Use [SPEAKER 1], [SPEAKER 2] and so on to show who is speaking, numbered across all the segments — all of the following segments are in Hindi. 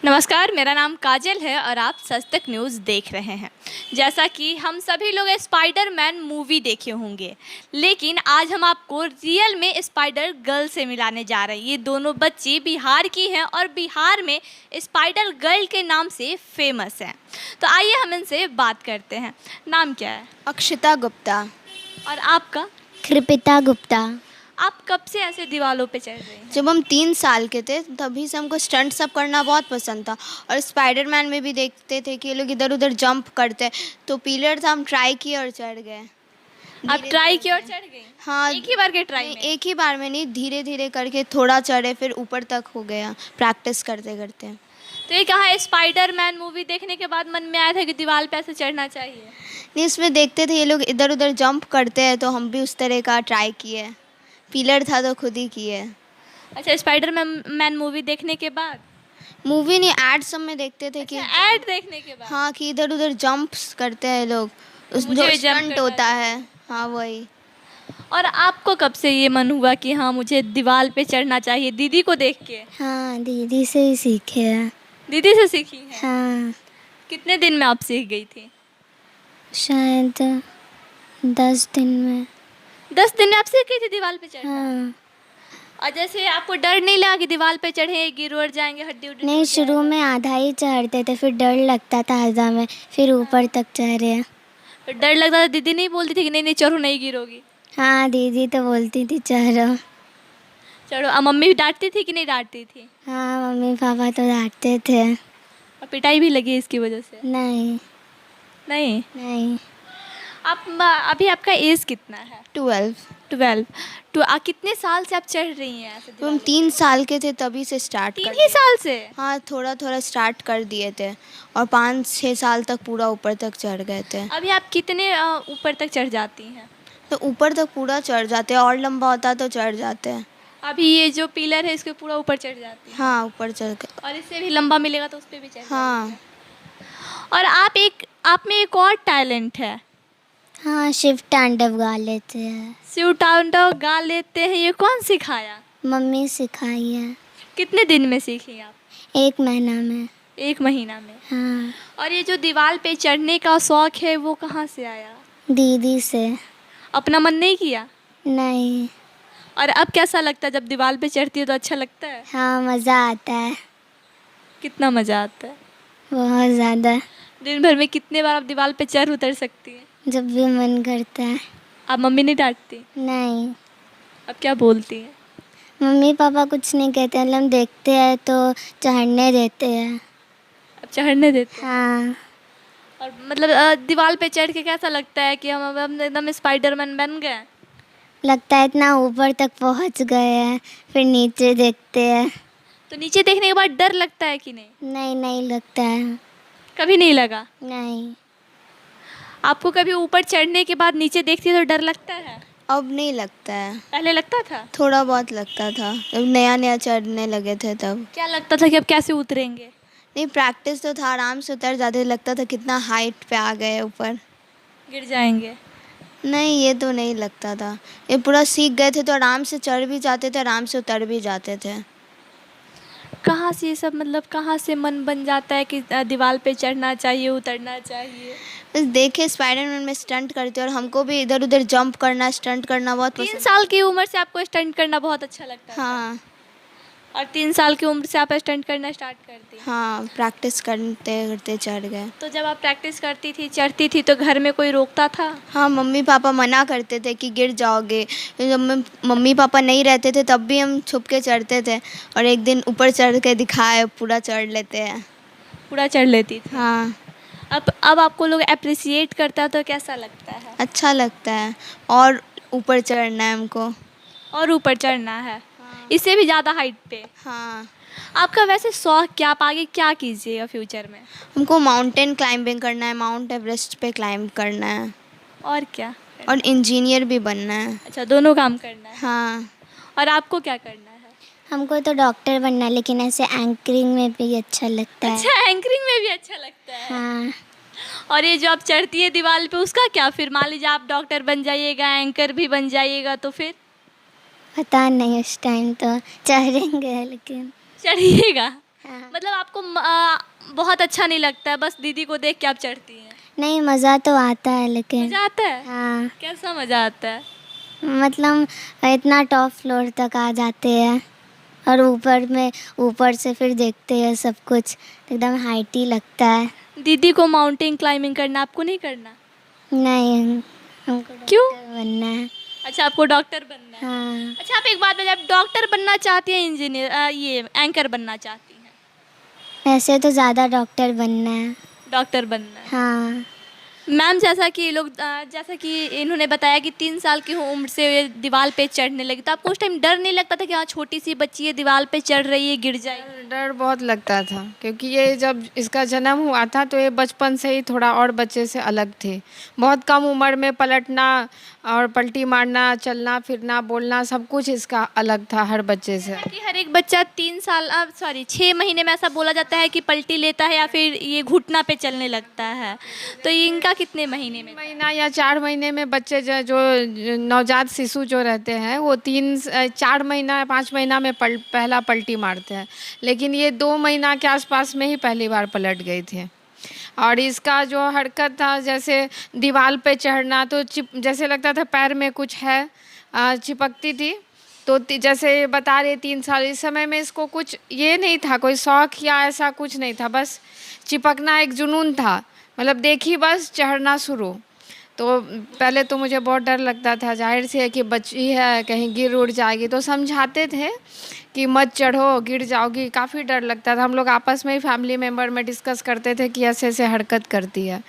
[SPEAKER 1] नमस्कार, मेरा नाम काजल है और आप सच तक न्यूज़ देख रहे हैं। जैसा कि हम सभी लोग स्पाइडरमैन मूवी देखे होंगे, लेकिन आज हम आपको रियल में स्पाइडर गर्ल से मिलाने जा रहे हैं। ये दोनों बच्ची बिहार की हैं और बिहार में स्पाइडर गर्ल के नाम से फेमस हैं। तो आइए हम इनसे बात करते हैं। नाम क्या है?
[SPEAKER 2] अक्षिता गुप्ता।
[SPEAKER 1] और आपका?
[SPEAKER 3] कृपिता गुप्ता।
[SPEAKER 1] आप कब से ऐसे दीवारों पे चढ़ रही हैं?
[SPEAKER 2] जब हम 3 साल के थे तभी से हमको स्टंट सब करना बहुत पसंद था और स्पाइडरमैन में भी देखते थे कि ये लोग इधर उधर जंप करते हैं, तो पिलर था, हम ट्राई किए और चढ़ गए।
[SPEAKER 1] आप ट्राई की और चढ़ गई?
[SPEAKER 2] हाँ,
[SPEAKER 1] एक ही बार के ट्राई में?
[SPEAKER 2] एक ही बार में नहीं, धीरे धीरे करके थोड़ा चढ़े, फिर ऊपर तक हो गया प्रैक्टिस करते करते।
[SPEAKER 1] तो ये कहाँ स्पाइडरमैन मूवी देखने के बाद मन में आया था कि दीवार पे ऐसे चढ़ना चाहिए?
[SPEAKER 2] नहीं, इसमें देखते थे ये लोग इधर उधर जंप करते हैं, तो हम भी उस तरह का ट्राई किए। पिलर था तो खुद ही किए।
[SPEAKER 1] अच्छा, स्पाइडरमैन मूवी देखने के बाद?
[SPEAKER 2] मूवी नहीं, एड सब में देखते थे कि
[SPEAKER 1] ऐड देखने के बाद?
[SPEAKER 2] हाँ, कि इधर उधर जंप्स करते हैं लोग, उस
[SPEAKER 1] मुझे
[SPEAKER 2] जो
[SPEAKER 1] भी jump
[SPEAKER 2] स्टंट
[SPEAKER 1] करना
[SPEAKER 2] होता है। हाँ, वही।
[SPEAKER 1] और आपको कब से ये मन हुआ कि हाँ मुझे दीवार पे चढ़ना चाहिए? दीदी को देख के?
[SPEAKER 3] हाँ, दीदी से ही सीखे हैं।
[SPEAKER 1] दीदी से सीखी है?
[SPEAKER 3] हाँ,
[SPEAKER 1] कितने दिन में आप सीख गई थी?
[SPEAKER 3] शायद 10 दिन में।
[SPEAKER 1] 10 दिन में आप सीख गई थी दीवार पे चढ़ना?
[SPEAKER 3] हाँ,
[SPEAKER 1] और जैसे आपको डर नहीं लगा कि दीवार पे चढ़े गिर उड़ जाएंगे, हड्डी उड्डी
[SPEAKER 3] नहीं,
[SPEAKER 1] टूट
[SPEAKER 3] शुरू में आधा ही चढ़ते थे, फिर डर लगता था आधा में, फिर ऊपर तक चढ़े।
[SPEAKER 1] जाएगा? तो डर लगता था, दीदी नहीं बोलती थी कि नहीं नहीं चढ़ो, नहीं गिरोगी?
[SPEAKER 3] हाँ, दीदी तो बोलती थी चढ़ो।
[SPEAKER 1] चढ़ो। अब मम्मी भी डांटती थी कि नहीं डांटती थी?
[SPEAKER 3] हाँ, मम्मी पापा तो डांटते थे।
[SPEAKER 1] और पिटाई भी लगी इसकी वजह से?
[SPEAKER 3] नहीं
[SPEAKER 1] नहीं।
[SPEAKER 3] नहीं।
[SPEAKER 1] आप अभी आपका एज कितना है?
[SPEAKER 2] 12।
[SPEAKER 1] 12। तो कितने साल से आप चढ़ रही हैं ऐसे
[SPEAKER 2] तो
[SPEAKER 1] दीवार
[SPEAKER 2] हम
[SPEAKER 1] पे?
[SPEAKER 2] 3 साल के थे तभी से स्टार्ट
[SPEAKER 1] 3
[SPEAKER 2] कर
[SPEAKER 1] ही
[SPEAKER 2] दिए।
[SPEAKER 1] साल से?
[SPEAKER 2] हाँ, थोड़ा थोड़ा स्टार्ट कर दिए थे और 5-6 साल तक पूरा ऊपर तक चढ़ गए थे।
[SPEAKER 1] अभी आप कितने ऊपर तक चढ़ जाती हैं?
[SPEAKER 2] तो ऊपर तक पूरा चढ़ जाते हैं, और लंबा होता तो चढ़ जाते हैं।
[SPEAKER 1] अभी ये जो पिलर है इसके पूरा ऊपर चढ़ जाती हैं?
[SPEAKER 2] हाँ, ऊपर चढ़ गए।
[SPEAKER 1] और इससे भी लंबा मिलेगा तो उस पर भी चढ़
[SPEAKER 2] हाँ।
[SPEAKER 1] जाएंगे। और आप में एक और टैलेंट है,
[SPEAKER 3] हाँ, शिव तांडव गा लेते हैं।
[SPEAKER 1] शिव तांडव गा लेते हैं। ये कौन सिखाया?
[SPEAKER 3] मम्मी सिखाई है।
[SPEAKER 1] कितने दिन में सीखी आप?
[SPEAKER 3] 1 महीना में।
[SPEAKER 1] 1 महीना में?
[SPEAKER 3] हाँ,
[SPEAKER 1] और ये जो दीवार पे चढ़ने का शौक है वो कहाँ से आया?
[SPEAKER 3] दीदी से।
[SPEAKER 1] अपना मन नहीं किया?
[SPEAKER 3] नहीं।
[SPEAKER 1] और अब कैसा लगता है जब दीवार पे चढ़ती है? तो अच्छा लगता है?
[SPEAKER 3] हाँ, मज़ा आता है
[SPEAKER 1] कितना मज़ा आता है?
[SPEAKER 3] बहुत ज़्यादा।
[SPEAKER 1] दिन भर में कितने बार आप दीवार पे चढ़ उतर सकती हैं?
[SPEAKER 3] जब भी मन करता है।
[SPEAKER 1] आप मम्मी नहीं डांटती?
[SPEAKER 3] नहीं,
[SPEAKER 1] अब क्या बोलती हैं?
[SPEAKER 3] मम्मी पापा कुछ नहीं कहते, मतलब हम देखते हैं तो चढ़ने देते हैं।
[SPEAKER 1] अब चढ़ने देते हैं?
[SPEAKER 3] हाँ,
[SPEAKER 1] और मतलब दीवार पे चढ़ के कैसा लगता है कि हम एकदम स्पाइडरमैन बन गए?
[SPEAKER 3] लगता है इतना ऊपर तक पहुंच गए हैं, फिर नीचे देखते हैं।
[SPEAKER 1] तो नीचे देखने के बाद डर लगता है कि नहीं?
[SPEAKER 3] नहीं, नहीं लगता है।
[SPEAKER 1] कभी नहीं लगा?
[SPEAKER 3] नहीं।
[SPEAKER 1] आपको कभी ऊपर चढ़ने के बाद नीचे देखती है तो डर लगता है?
[SPEAKER 2] अब नहीं लगता है,
[SPEAKER 1] पहले लगता था?
[SPEAKER 2] थोड़ा बहुत लगता था जब नया नया चढ़ने लगे थे तब।
[SPEAKER 1] क्या लगता था कि अब कैसे उतरेंगे?
[SPEAKER 2] नहीं, प्रैक्टिस तो था, आराम से उतर जाते, लगता था कितना हाइट पे आ गए ऊपर।
[SPEAKER 1] गिर जाएंगे?
[SPEAKER 2] नहीं, ये तो नहीं लगता था। ये पूरा सीख गए थे तो आराम से चढ़ भी जाते थे, आराम से उतर भी जाते थे।
[SPEAKER 1] कहाँ से ये सब, मतलब कहाँ से मन बन जाता है कि दीवार पे चढ़ना चाहिए, उतरना चाहिए?
[SPEAKER 2] बस देखे स्पाइडरमैन में स्टंट करते और हमको भी इधर उधर जंप करना, स्टंट करना बहुत
[SPEAKER 1] 3
[SPEAKER 2] पसंद।
[SPEAKER 1] साल की उम्र से आपको स्टंट करना बहुत अच्छा लगता है?
[SPEAKER 2] हाँ।
[SPEAKER 1] और 3 साल की उम्र से आप स्टंट करना स्टार्ट कर दी?
[SPEAKER 2] हाँ, प्रैक्टिस करते करते चढ़ गए।
[SPEAKER 1] तो जब आप प्रैक्टिस करती थी, चढ़ती थी, तो घर में कोई रोकता था?
[SPEAKER 2] हाँ, मम्मी पापा मना करते थे कि गिर जाओगे। जब मम्मी पापा नहीं रहते थे तब भी हम छुप के चढ़ते थे, और एक दिन ऊपर चढ़ के दिखाए, पूरा चढ़ लेते हैं।
[SPEAKER 1] पूरा चढ़ लेती थी?
[SPEAKER 2] हाँ,
[SPEAKER 1] अब आपको लोग अप्रिसिएट करता है तो कैसा लगता है?
[SPEAKER 2] अच्छा लगता है, और ऊपर चढ़ना है हमको।
[SPEAKER 1] और ऊपर चढ़ना है? इससे भी ज़्यादा हाइट पे?
[SPEAKER 2] हाँ,
[SPEAKER 1] आपका वैसे शौक क्या, आप आगे क्या कीजिएगा फ्यूचर में?
[SPEAKER 2] हमको माउंटेन क्लाइंबिंग करना है, माउंट एवरेस्ट पे क्लाइंब करना है,
[SPEAKER 1] और क्या?
[SPEAKER 2] और इंजीनियर भी बनना है।
[SPEAKER 1] अच्छा, दोनों काम करना है?
[SPEAKER 2] हाँ।
[SPEAKER 1] और आपको क्या करना है?
[SPEAKER 3] हमको तो डॉक्टर बनना है, लेकिन ऐसे एंकरिंग में भी अच्छा लगता है।
[SPEAKER 1] अच्छा, एंकरिंग में भी अच्छा लगता है?
[SPEAKER 3] हाँ।
[SPEAKER 1] और ये जो आप चढ़ती है दीवार पे, उसका क्या? फिर मान लीजिए आप डॉक्टर बन जाइएगा, एंकर भी बन जाइएगा, तो फिर
[SPEAKER 3] पता नहीं, उस टाइम तो चढ़ेंगे, लेकिन
[SPEAKER 1] चढ़िएगा?
[SPEAKER 3] हाँ।
[SPEAKER 1] मतलब आपको बहुत अच्छा नहीं लगता है, बस दीदी को देख के आप चढ़ती हैं?
[SPEAKER 3] नहीं, मज़ा तो आता है लेकिन।
[SPEAKER 1] मज़ा आता है?
[SPEAKER 3] हाँ,
[SPEAKER 1] कैसा मज़ा आता है?
[SPEAKER 3] मतलब इतना टॉप फ्लोर तक आ जाते हैं और ऊपर से फिर देखते हैं सब कुछ, एकदम हाइट ही लगता है।
[SPEAKER 1] दीदी को माउंटेन क्लाइंबिंग करना, आपको नहीं करना?
[SPEAKER 3] नहीं, हमको
[SPEAKER 1] क्यों?
[SPEAKER 3] डॉक्टर बनना है।
[SPEAKER 1] अच्छा, आपको डॉक्टर बनना है।
[SPEAKER 3] हाँ,
[SPEAKER 1] अच्छा, आप एक बात बताइए, आप डॉक्टर बनना चाहती हैं, इंजीनियर ये एंकर बनना चाहती हैं?
[SPEAKER 3] ऐसे तो ज़्यादा डॉक्टर बनना है।
[SPEAKER 1] डॉक्टर बनना है।
[SPEAKER 3] हाँ,
[SPEAKER 1] मैम, जैसा कि जैसा कि इन्होंने बताया कि 3 साल की उम्र से ये दीवार पे चढ़ने लगी, तो आपको उस टाइम डर नहीं लगता था कि हाँ छोटी सी बच्ची है दीवार पे चढ़ रही है, गिर जाएगी?
[SPEAKER 4] डर बहुत लगता था क्योंकि ये जब इसका जन्म हुआ था तो ये बचपन से ही थोड़ा और बच्चे से अलग थे। बहुत कम उम्र में पलटना और पलटी मारना, चलना फिरना, बोलना सब कुछ इसका अलग था हर बच्चे से।
[SPEAKER 1] कि हर एक बच्चा 3 साल 6 महीने में ऐसा बोला जाता है कि पलटी लेता है या फिर ये घुटना पे चलने लगता है, तो ये इनका कितने महीने में?
[SPEAKER 4] महीना या 4 महीने में बच्चे जो नवजात शिशु जो रहते हैं वो 4 महीना या 5 महीना में पहला पलटी मारते हैं, लेकिन ये 2 महीना के आसपास में ही पहली बार पलट गए थे। और इसका जो हरकत था, जैसे दीवार पे चढ़ना, तो जैसे लगता था पैर में कुछ है, चिपकती थी। तो जैसे बता रहे 3 साल, इस समय में इसको कुछ ये नहीं था, कोई शौक या ऐसा कुछ नहीं था, बस चिपकना एक जुनून था। मतलब देखी बस चढ़ना शुरू। तो पहले तो मुझे बहुत डर लगता था, जाहिर सी है कि बच्ची है कहीं गिर उड़ जाएगी, तो समझाते थे कि मत चढ़ो गिर जाओगी। काफ़ी डर लगता था। हम लोग आपस में ही फैमिली मेम्बर में डिस्कस करते थे कि ऐसे ऐसे हरकत करती है,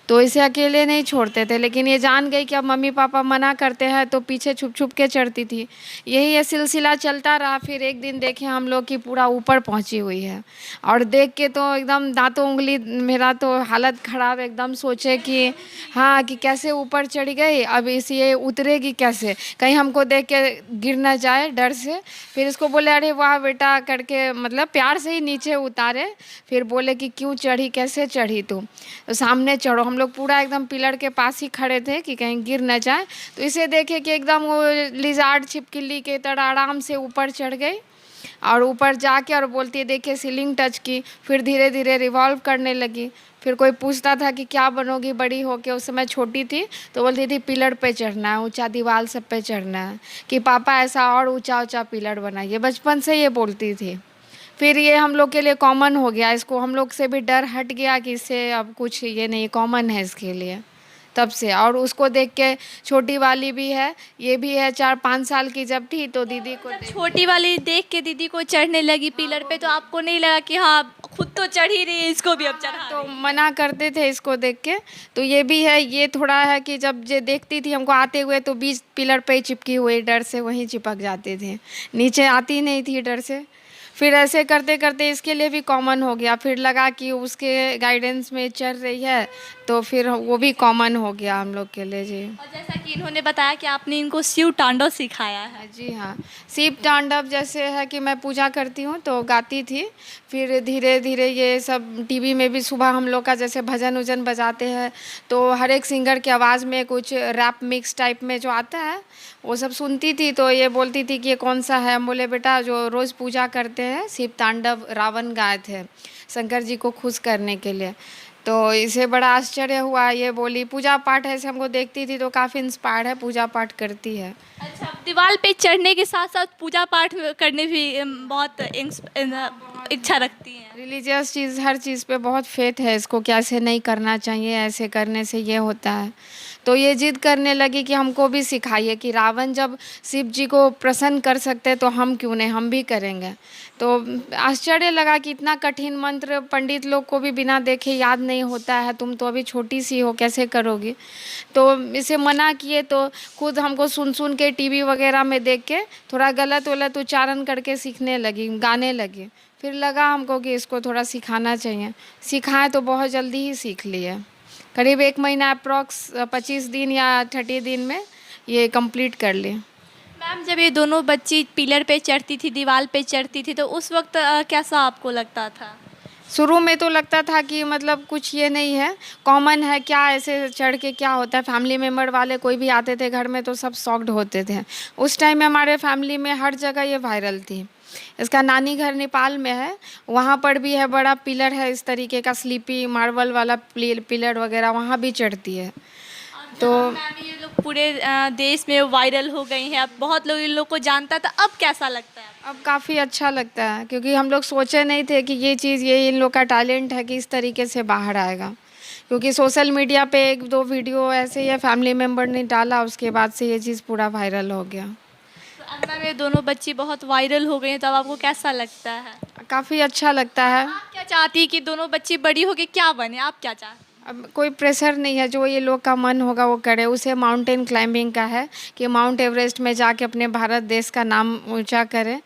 [SPEAKER 4] तो इसे अकेले नहीं छोड़ते थे। लेकिन ये जान गई कि अब मम्मी पापा मना करते हैं तो पीछे छुप छुप के चढ़ती थी। यही ये सिलसिला चलता रहा। फिर एक दिन देखे हम लोग कि पूरा ऊपर पहुंची हुई है, और देख के तो एकदम दांतों उंगली, मेरा तो हालत ख़राब, एकदम सोचे कि हाँ कि कैसे ऊपर चढ़ गई, अब ये उतरेगी कैसे, कहीं हमको देख के गिर ना जाए डर से। फिर इसको बोले अरे वाह बेटा करके, मतलब प्यार से ही नीचे उतारे। फिर बोले कि क्यों चढ़ी, कैसे चढ़ी तू, तो सामने चढ़ो। हम लोग पूरा एकदम पिलर के पास ही खड़े थे कि कहीं गिर न जाए। तो इसे देखे कि एकदम वो लिजार्ड छिपकली के तरह आराम से ऊपर चढ़ गई, और ऊपर जाके और बोलती है देखिए सीलिंग टच की। फिर धीरे धीरे रिवॉल्व करने लगी। फिर कोई पूछता था कि क्या बनोगी बड़ी होके, उस समय छोटी थी, तो बोलती थी पिलर पे चढ़ना है, ऊंचा दीवार सब पे चढ़ना है, कि पापा ऐसा और ऊंचा ऊंचा पिलर बनाइए। बचपन से ये बोलती थी। फिर ये हम लोग के लिए कॉमन हो गया, इसको हम लोग से भी डर हट गया कि इससे अब कुछ ये नहीं, कॉमन है इसके लिए तब से। और उसको देख के छोटी वाली भी है, ये भी है 4-5 साल की जब थी, तो दीदी को
[SPEAKER 1] जब छोटी वाली देख के दीदी को चढ़ने लगी पिलर पे, तो आपको नहीं लगा कि हाँ खुद तो चढ़ ही रही है, इसको भी अब चढ़ा
[SPEAKER 4] तो
[SPEAKER 1] रही है?
[SPEAKER 4] मना करते थे इसको देख के। तो ये भी है, ये थोड़ा है कि जब ये देखती थी हमको आते हुए तो बीच पिलर पे ही चिपकी हुई, डर से वहीं चिपक जाते थे, नीचे आती नहीं थी डर से। फिर ऐसे करते करते इसके लिए भी कॉमन हो गया। फिर लगा कि उसके गाइडेंस में चल रही है, तो फिर वो भी कॉमन हो गया हम लोग के लिए जी।
[SPEAKER 1] और जैसा कि इन्होंने बताया कि आपने इनको शिव तांडव सिखाया है।
[SPEAKER 4] जी हाँ, शिव तांडव जैसे है कि मैं पूजा करती हूँ तो गाती थी। फिर धीरे धीरे ये सब टीवी में भी सुबह हम लोग का जैसे भजन उजन बजाते हैं, तो हर एक सिंगर की आवाज़ में कुछ रैप मिक्स टाइप में जो आता है वो सब सुनती थी। तो ये बोलती थी कि ये कौन सा है। हम बोले बेटा जो रोज़ पूजा करते हैं शिव तांडव रावण गाए थे शंकर जी को खुश करने के लिए। तो इसे बड़ा आश्चर्य हुआ। ये बोली पूजा पाठ ऐसे हमको देखती थी तो काफ़ी इंस्पायर है, पूजा पाठ करती है।
[SPEAKER 1] अच्छा, दीवार पे चढ़ने के साथ साथ पूजा पाठ करने भी बहुत इच्छा रखती हैं?
[SPEAKER 4] रिलीजियस चीज़, हर चीज़ पे बहुत फेथ है इसको कि ऐसे नहीं करना चाहिए, ऐसे करने से ये होता है। तो ये जिद करने लगी कि हमको भी सिखाइए कि रावण जब शिव जी को प्रसन्न कर सकते तो हम क्यों नहीं, हम भी करेंगे। तो आश्चर्य लगा कि इतना कठिन मंत्र पंडित लोग को भी बिना देखे याद नहीं होता है, तुम तो अभी छोटी सी हो कैसे करोगी। तो इसे मना किए तो खुद हमको सुन सुन के टीवी वगैरह में देख के थोड़ा गलत वलत उच्चारण करके सीखने लगी, गाने लगी। फिर लगा हमको कि इसको थोड़ा सिखाना चाहिए। सिखाएं तो बहुत जल्दी ही सीख लिए, करीब 1 महीना अप्रॉक्स 25 दिन या 30 दिन में ये कंप्लीट कर लिए।
[SPEAKER 1] मैम, जब ये दोनों बच्ची पिलर पे चढ़ती थी, दीवार पे चढ़ती थी, तो उस वक्त कैसा आपको लगता था?
[SPEAKER 4] शुरू में तो लगता था कि मतलब कुछ ये नहीं है, कॉमन है, क्या ऐसे चढ़ के क्या होता है। फैमिली मेम्बर वाले कोई भी आते थे घर में तो सब शॉक्ड होते थे। उस टाइम में हमारे फैमिली में हर जगह ये वायरल थी। इसका नानी घर नेपाल में है, वहाँ पर भी है बड़ा पिलर है इस तरीके का, स्लीपी मार्बल वाला पिलर वगैरह, वहाँ भी चढ़ती है। तो
[SPEAKER 1] मैम ये लोग पूरे देश में वायरल हो गई हैं, अब बहुत लोग इन लोग को जानता था, अब कैसा लगता है?
[SPEAKER 4] अब काफ़ी अच्छा लगता है, क्योंकि हम लोग सोचे नहीं थे कि ये चीज़, ये इन लोग का टैलेंट है कि इस तरीके से बाहर आएगा। क्योंकि सोशल मीडिया पे 1-2 वीडियो ऐसे ही फैमिली मेम्बर ने डाला, उसके बाद से ये चीज़ पूरा वायरल हो गया।
[SPEAKER 1] तो अब मैम ये दोनों बच्ची बहुत वायरल हो गई हैं, तो अब आपको कैसा लगता है?
[SPEAKER 4] काफ़ी अच्छा लगता है।
[SPEAKER 1] आप क्या चाहती कि दोनों बच्ची बड़ी होके क्या बने, आप क्या चाहती?
[SPEAKER 4] अब कोई प्रेशर नहीं है, जो ये लोग का मन होगा वो करे। उसे माउंटेन क्लाइंबिंग का है कि माउंट एवरेस्ट में जाके अपने भारत देश का नाम ऊंचा करे।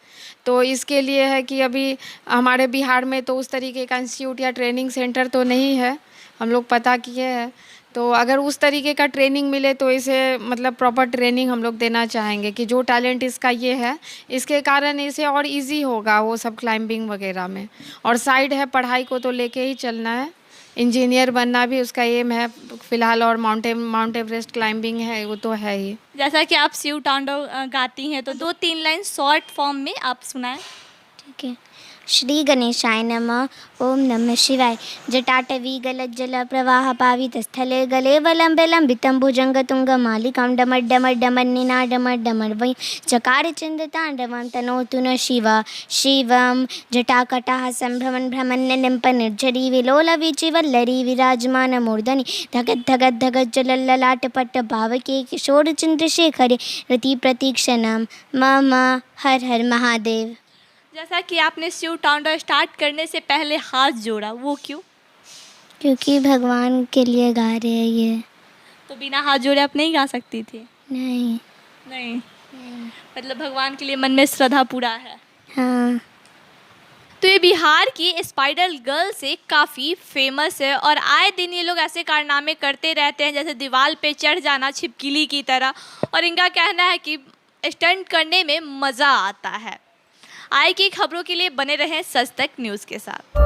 [SPEAKER 4] तो इसके लिए है कि अभी हमारे बिहार में तो उस तरीके का इंस्टीट्यूट या ट्रेनिंग सेंटर तो नहीं है, हम लोग पता किए हैं। तो अगर उस तरीके का ट्रेनिंग मिले तो इसे मतलब प्रॉपर ट्रेनिंग हम लोग देना चाहेंगे कि जो टैलेंट इसका ये है, इसके कारण इसे और इजी होगा वो सब क्लाइंबिंग वगैरह में। और साइड है पढ़ाई को तो लेके ही चलना है, इंजीनियर बनना भी उसका एम है फ़िलहाल, और माउंट एवरेस्ट क्लाइंबिंग है वो तो है ही।
[SPEAKER 1] जैसा कि आप शिव तांडव गाती हैं, तो 2-3 लाइन शॉर्ट फॉर्म में आप सुनाएं।
[SPEAKER 3] ठीक है। श्री गणेशाय नमः। ओम नमः शिवाय। जटाटवी गलज्जल प्रवाह पावित स्थले गले वलंबे लंबितं भुजंगतुंगमालिकां डमर डमर डमर निना डमर डमर वै चकार चिन्दताण्डवं तनोतु न शिवा शिवं। जटाकटाः सम्भ्रमन् भ्रमन्निलिम्प निर्झरी विलोलवीचिवल्लरी विराजमानमूर्धनि धगद् धगद् धगद् जलल्ललाटपट्ट भावके किशोर चन्द्रशेखरे रति प्रतीक्षणं मम। हर हर महादेव।
[SPEAKER 1] जैसा कि आपने शिव तांडव स्टार्ट करने से पहले हाथ जोड़ा, वो क्यों?
[SPEAKER 3] क्योंकि भगवान के लिए गा रहे हैं ये।
[SPEAKER 1] तो बिना हाथ जोड़े आप नहीं गा सकती थी?
[SPEAKER 3] नहीं।
[SPEAKER 1] नहीं। मतलब भगवान के लिए मन में श्रद्धा पूरा है।
[SPEAKER 3] हाँ।
[SPEAKER 1] तो ये बिहार की स्पाइडर गर्ल से काफ़ी फेमस है, और आए दिन ये लोग ऐसे कारनामे करते रहते हैं, जैसे दीवार पे चढ़ जाना छिपकली की तरह, और इनका कहना है कि स्टंट करने में मज़ा आता है। आए की खबरों के लिए बने रहें सच तक न्यूज़ के साथ।